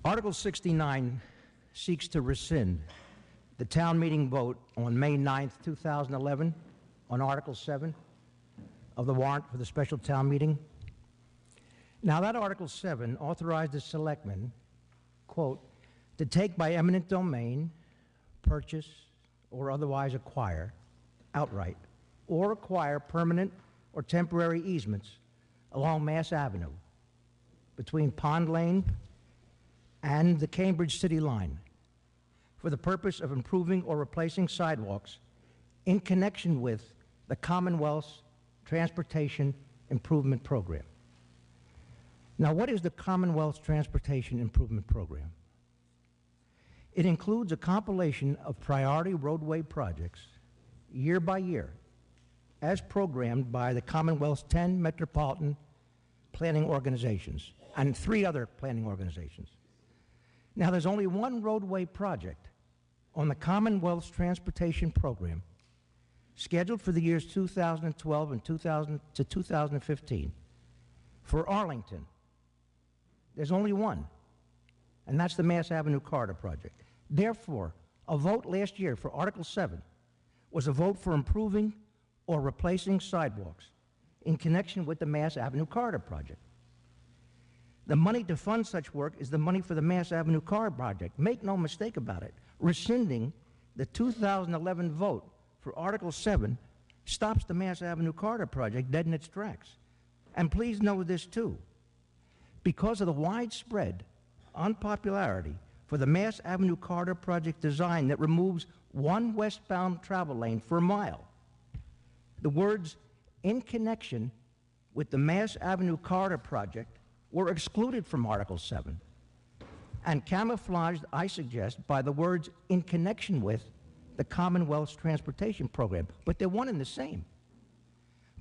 Article 69 seeks to rescind the town meeting vote on May 9th, 2011 on Article 7 of the warrant for the special town meeting. Now, that Article 7 authorized the selectmen, quote, to take by eminent domain, purchase, or otherwise acquire outright, or acquire permanent or temporary easements along Mass Avenue between Pond Lane and the Cambridge City line for the purpose of improving or replacing sidewalks in connection with the Commonwealth's Transportation Improvement Program. Now, what is the Commonwealth's Transportation Improvement Program? It includes a compilation of priority roadway projects year by year as programmed by the Commonwealth's 10 metropolitan planning organizations and 3 other planning organizations. Now, there's only one roadway project on the Commonwealth's Transportation Program scheduled for the years 2012 and 2015 for Arlington. There's only one, and that's the Mass Avenue Corridor project. Therefore, a vote last year for Article 7 was a vote for improving or replacing sidewalks in connection with the Mass Avenue Corridor project. The money to fund such work is the money for the Mass Avenue Corridor project. Make no mistake about it. Rescinding the 2011 vote for Article 7 stops the Mass Avenue Corridor project dead in its tracks. And please know this too. Because of the widespread unpopularity for the Mass Avenue Corridor project design that removes one westbound travel lane for a mile, the words "in connection with the Mass Avenue Corridor project" were excluded from Article 7 and camouflaged, I suggest, by the words "in connection with the Commonwealth's Transportation Program," but they're one and the same.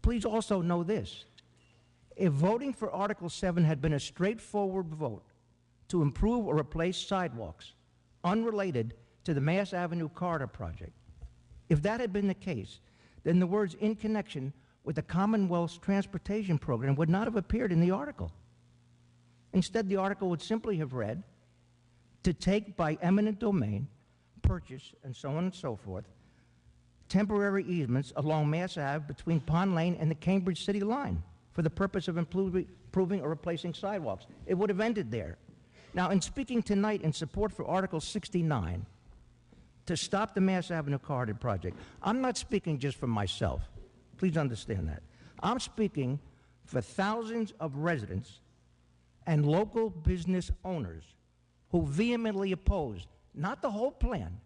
Please also know this. If voting for Article 7 had been a straightforward vote to improve or replace sidewalks unrelated to the Mass Avenue Corridor project, if that had been the case, then the words "in connection with the Commonwealth's Transportation Program" would not have appeared in the article. Instead, the article would simply have read, "to take by eminent domain, purchase," and so on and so forth, "temporary easements along Mass Ave between Pond Lane and the Cambridge City line for the purpose of improving or replacing sidewalks." It would have ended there. Now, in speaking tonight in support for Article 69, to stop the Mass Avenue Corridor project, I'm not speaking just for myself. Please understand that. I'm speaking for thousands of residents and local business owners who vehemently oppose not the whole plan.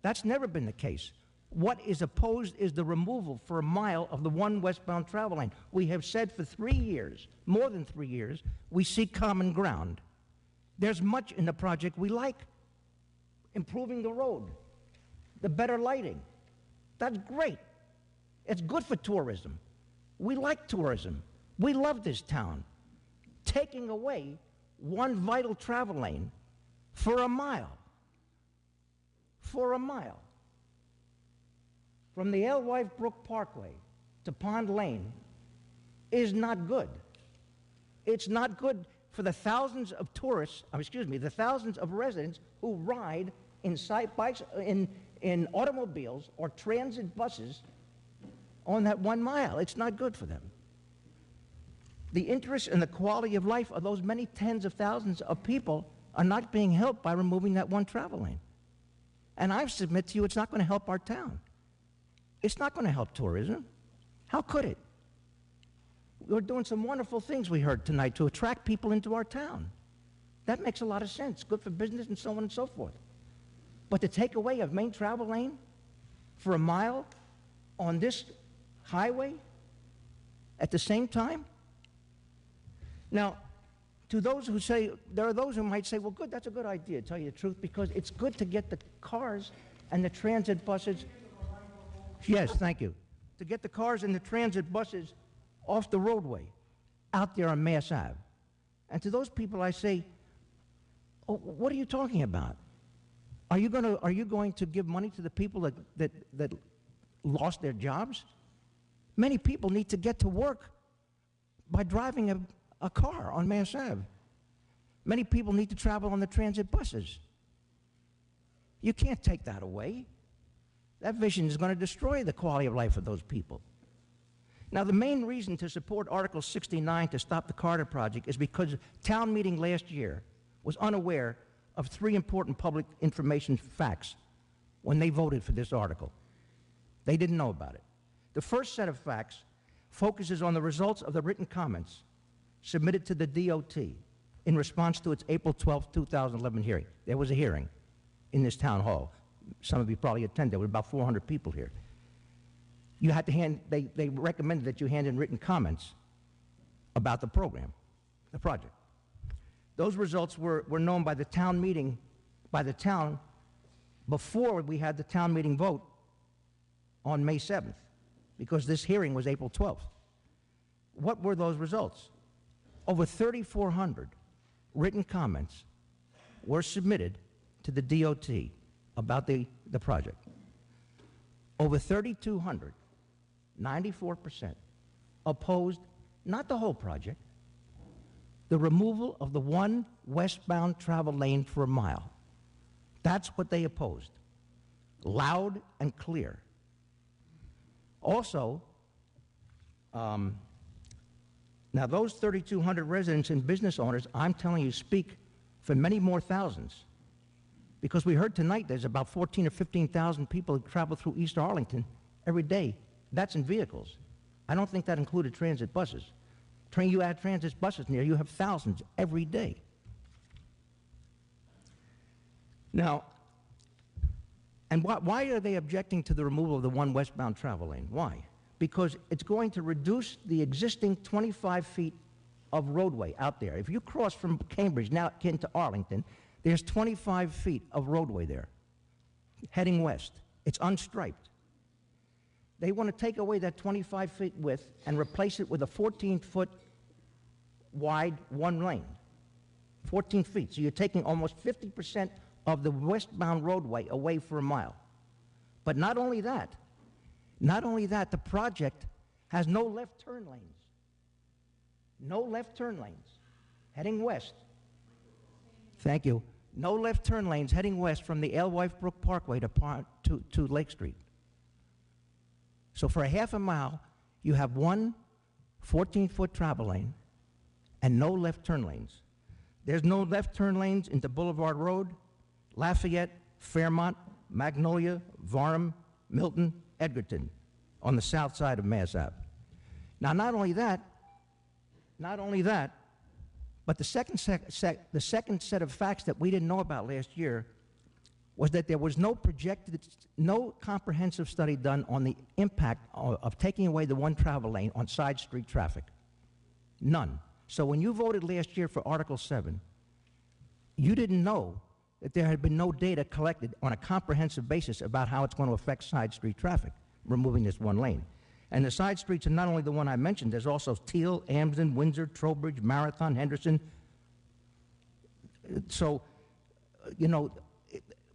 That's never been the case. What is opposed is the removal for a mile of the one westbound travel lane. We have said for 3 years, more than 3 years, we seek common ground. There's much in the project we like. Improving the road, the better lighting. That's great. It's good for tourism. We like tourism. We love this town. Taking away one vital travel lane for a mile, from the Alewife Brook Parkway to Pond Lane is not good. It's not good for the thousands of tourists, the thousands of residents who ride in bikes, in automobiles or transit buses on that 1 mile. It's not good for them. The interest and the quality of life of those many tens of thousands of people are not being helped by removing that one travel lane. And I submit to you, it's not going to help our town. It's not going to help tourism. How could it? We're doing some wonderful things, we heard tonight, to attract people into our town. That makes a lot of sense. Good for business and so on and so forth. But to take away a main travel lane for a mile on this highway at the same time? Now, to those who say, there are those who might say, well, good, that's a good idea, to tell you the truth, because it's good to get the cars and the transit buses. Yes, thank you. To get the cars and the transit buses off the roadway out there on Mass Ave. And to those people I say, oh, what are you talking about? Are you going to give money to the people that lost their jobs? Many people need to get to work by driving a car on Mass Ave. Many people need to travel on the transit buses. You can't take that away. That vision is going to destroy the quality of life of those people. Now, the main reason to support Article 69 to stop the Carter Project is because town meeting last year was unaware of 3 important public information facts when they voted for this article. They didn't know about it. The first set of facts focuses on the results of the written comments submitted to the DOT in response to its April 12, 2011 hearing. There was a hearing in this town hall. Some of you probably attended. There were about 400 people here. You had to hand, they recommended that you hand in written comments about the program, the project. Those results were known by the town meeting, by the town, before we had the town meeting vote on May 7th, because this hearing was April 12th. What were those results? Over 3,400 written comments were submitted to the DOT about the project. Over 3,200, 94%, opposed not the whole project, the removal of the one westbound travel lane for a mile. That's what they opposed, loud and clear. Also, now those 3,200 residents and business owners, I'm telling you, speak for many more thousands. Because we heard tonight there's about 14 or 15,000 people who travel through East Arlington every day. That's in vehicles. I don't think that included transit buses. You add transit buses near, you have thousands every day. Now, and why are they objecting to the removal of the one westbound travel lane? Why? Because it's going to reduce the existing 25 feet of roadway out there. If you cross from Cambridge now into Arlington, there's 25 feet of roadway there, heading west. It's unstriped. They want to take away that 25 feet width and replace it with a 14-foot wide one lane, 14 feet. So you're taking almost 50% of the westbound roadway away for a mile. But not only that, the project has no left turn lanes. No left turn lanes heading west. Thank you. No left turn lanes heading west from the Alewife Brook Parkway to Lake Street. So for a half a mile, you have one 14-foot travel lane and no left turn lanes. There's no left turn lanes into Boulevard Road, Lafayette, Fairmont, Magnolia, Varnum, Milton, Edgerton on the south side of Mass Ave. Now, not only that, but the second set of facts that we didn't know about last year was that there was no comprehensive study done on the impact of taking away the one travel lane on side street traffic. None. So when you voted last year for Article 7, you didn't know that there had been no data collected on a comprehensive basis about how it's going to affect side street traffic, removing this one lane. And the side streets are not only the one I mentioned, there's also Teal, Amsden, Windsor, Trowbridge, Marathon, Henderson. So, you know,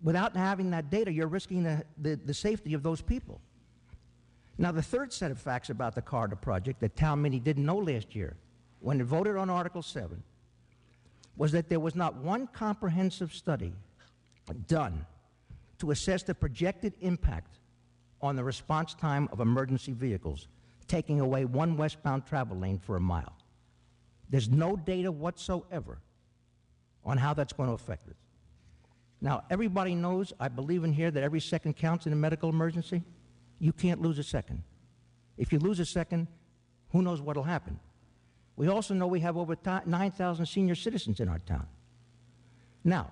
without having that data, you're risking the safety of those people. Now, the third set of facts about the Carter Project that town meeting didn't know last year when it voted on Article 7 was that there was not one comprehensive study done to assess the projected impact on the response time of emergency vehicles, taking away one westbound travel lane for a mile. There's no data whatsoever on how that's going to affect it. Now, everybody knows, I believe in here, that every second counts in a medical emergency. You can't lose a second. If you lose a second, who knows what will happen? We also know we have over 9,000 senior citizens in our town. Now,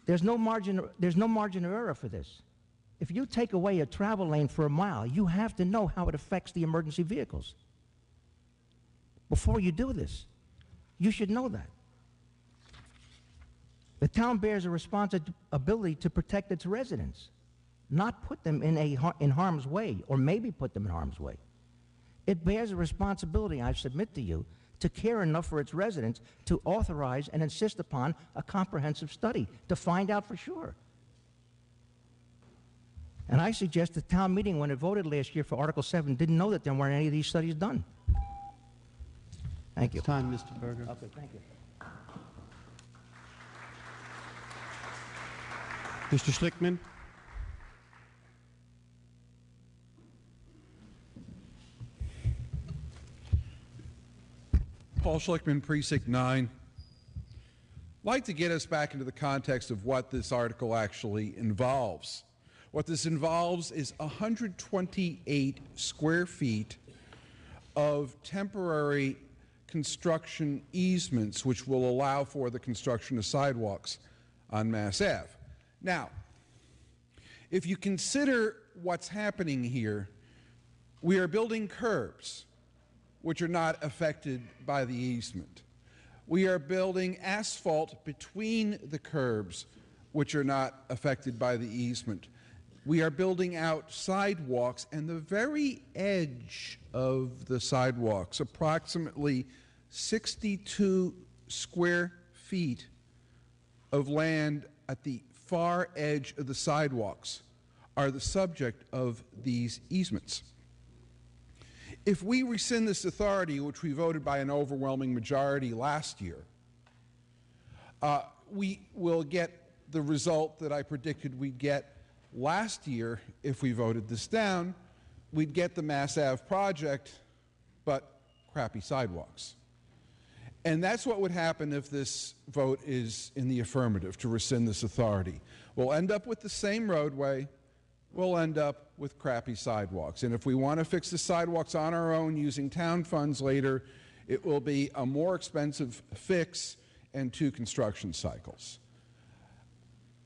there's no margin of error for this. If you take away a travel lane for a mile, you have to know how it affects the emergency vehicles. Before you do this, you should know that. The town bears a responsibility to protect its residents, not put them in harm's way, or maybe put them in harm's way. It bears a responsibility, I submit to you, to care enough for its residents to authorize and insist upon a comprehensive study to find out for sure. And I suggest the town meeting, when it voted last year for Article 7, didn't know that there weren't any of these studies done. Thank you. It's time, Mr. Berger. Okay, thank you. Mr. Schlichtman? Paul Schlichtman, Precinct 9. I'd like to get us back into the context of what this article actually involves. What this involves is 128 square feet of temporary construction easements which will allow for the construction of sidewalks on Mass Ave. Now, if you consider what's happening here, we are building curbs which are not affected by the easement. We are building asphalt between the curbs which are not affected by the easement. We are building out sidewalks, and the very edge of the sidewalks, approximately 62 square feet of land at the far edge of the sidewalks, are the subject of these easements. If we rescind this authority, which we voted by an overwhelming majority last year, we will get the result that I predicted we'd get last year if we voted this down. We'd get the Mass Ave project, but crappy sidewalks. And that's what would happen if this vote is in the affirmative, to rescind this authority. We'll end up with the same roadway. We'll end up with crappy sidewalks. And if we want to fix the sidewalks on our own using town funds later, it will be a more expensive fix and 2 construction cycles.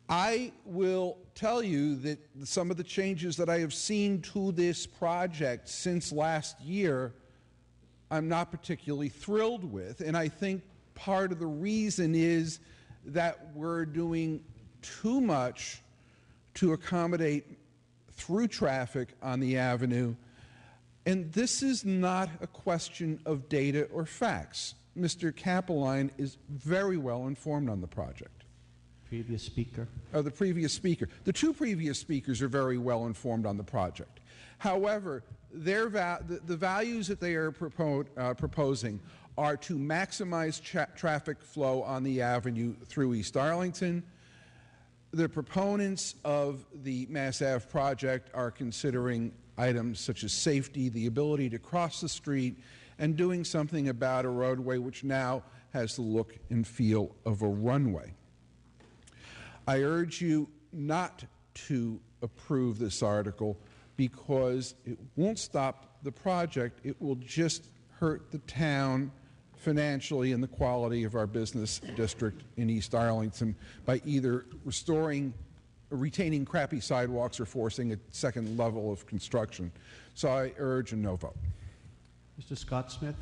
I will tell you that some of the changes that I have seen to this project since last year, I'm not particularly thrilled with, and I think part of the reason is that we're doing too much to accommodate through traffic on the avenue, and this is not a question of data or facts. Mr. Kappeline is very well informed on the project. Previous speaker. The previous speaker. The 2 previous speakers are very well informed on the project. However, the values that they are proposing are to maximize traffic flow on the avenue through East Arlington. The proponents of the Mass Ave project are considering items such as safety, the ability to cross the street, and doing something about a roadway which now has the look and feel of a runway. I urge you not to approve this article because it won't stop the project. It will just hurt the town financially and the quality of our business district in East Arlington by either retaining crappy sidewalks or forcing a second level of construction. So I urge a no vote. Mr. Scott Smith?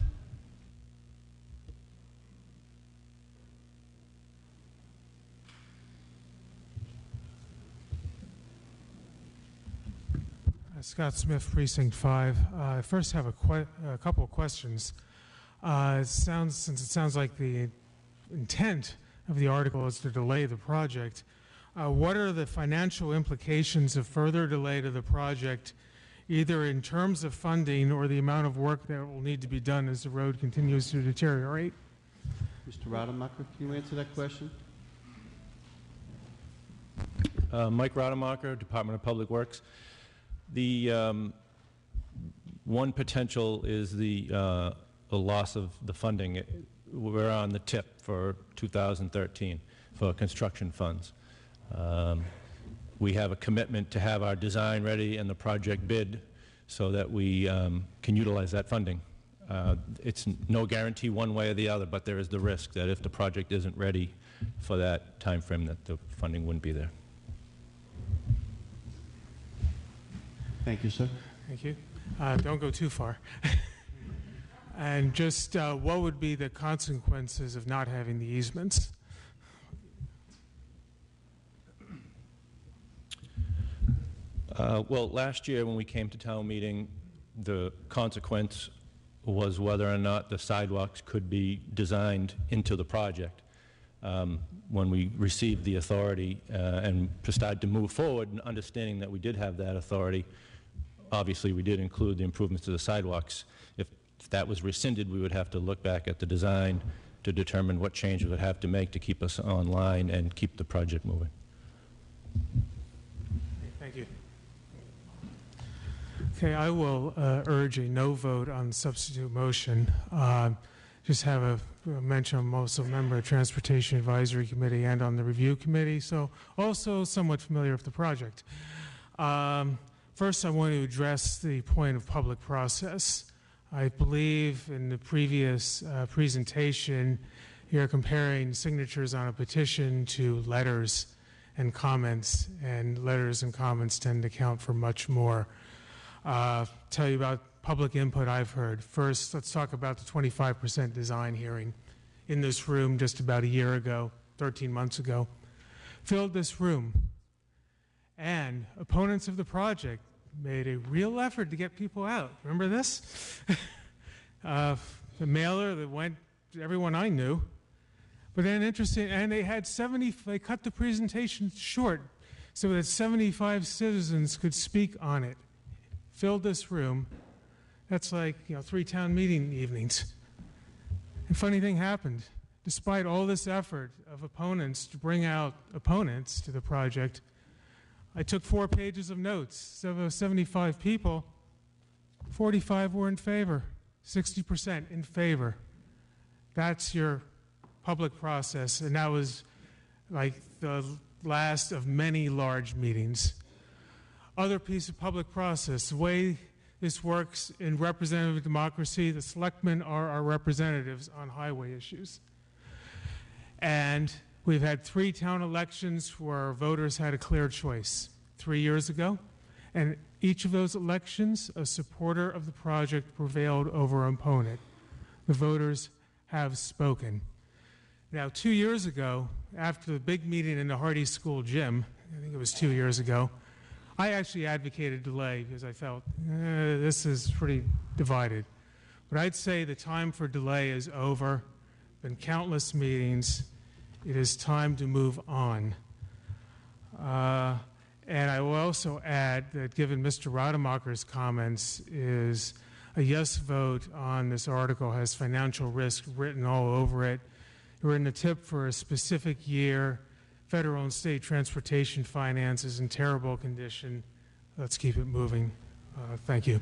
Scott Smith, Precinct 5. I first have a couple of questions. Since it sounds like the intent of the article is to delay the project, what are the financial implications of further delay to the project, either in terms of funding or the amount of work that will need to be done as the road continues to deteriorate? Mr. Rademacher, can you answer that question? Mike Rademacher, Department of Public Works. The one potential is the loss of the funding. We're on the tip for 2013 for construction funds. We have a commitment to have our design ready and the project bid so that we can utilize that funding. It's no guarantee one way or the other, but there is the risk that if the project isn't ready for that time frame, that the funding wouldn't be there. Thank you, sir. Thank you. Don't go too far. And just what would be the consequences of not having the easements? Well, last year when we came to town meeting, the consequence was whether or not the sidewalks could be designed into the project. When we received the authority and started to move forward, and understanding that we did have that authority, obviously we did include the improvements to the sidewalks. If if that was rescinded, we would have to look back at the design to determine what change we would have to make to keep us online and keep the project moving. Thank you. Okay, I will urge a no vote on the substitute motion. Just have a mention, I'm also a member of Transportation Advisory Committee and on the Review Committee, so also somewhat familiar with the project. First, I want to address the point of public process. I believe in the previous presentation, you're comparing signatures on a petition to letters and comments, and letters and comments tend to count for much more. Tell you about public input I've heard. First, let's talk about the 25% design hearing in this room just about a year ago, 13 months ago. Filled this room, and opponents of the project made a real effort to get people out. Remember this? The mailer that went to everyone I knew. But then interesting, and they had they cut the presentation short so that 75 citizens could speak on it. Filled this room. That's like, 3 town meeting evenings. And funny thing happened. Despite all this effort of opponents to bring out opponents to the project, I took 4 pages of notes. So of 75 people, 45 were in favor, 60% in favor. That's your public process, and that was like the last of many large meetings. Other piece of public process, the way this works in representative democracy, the selectmen are our representatives on highway issues. And we've had 3 town elections where voters had a clear choice 3 years ago. And each of those elections, a supporter of the project prevailed over an opponent. The voters have spoken. Now, 2 years ago, after the big meeting in the Hardy School gym, I think it was 2 years ago, I actually advocated delay because I felt this is pretty divided. But I'd say the time for delay is over. Been countless meetings. It is time to move on. And I will also add that given Mr. Rademacher's comments, is a yes vote on this article has financial risk written all over it. We're in the tip for a specific year. Federal and state transportation finance is in terrible condition. Let's keep it moving. Thank you.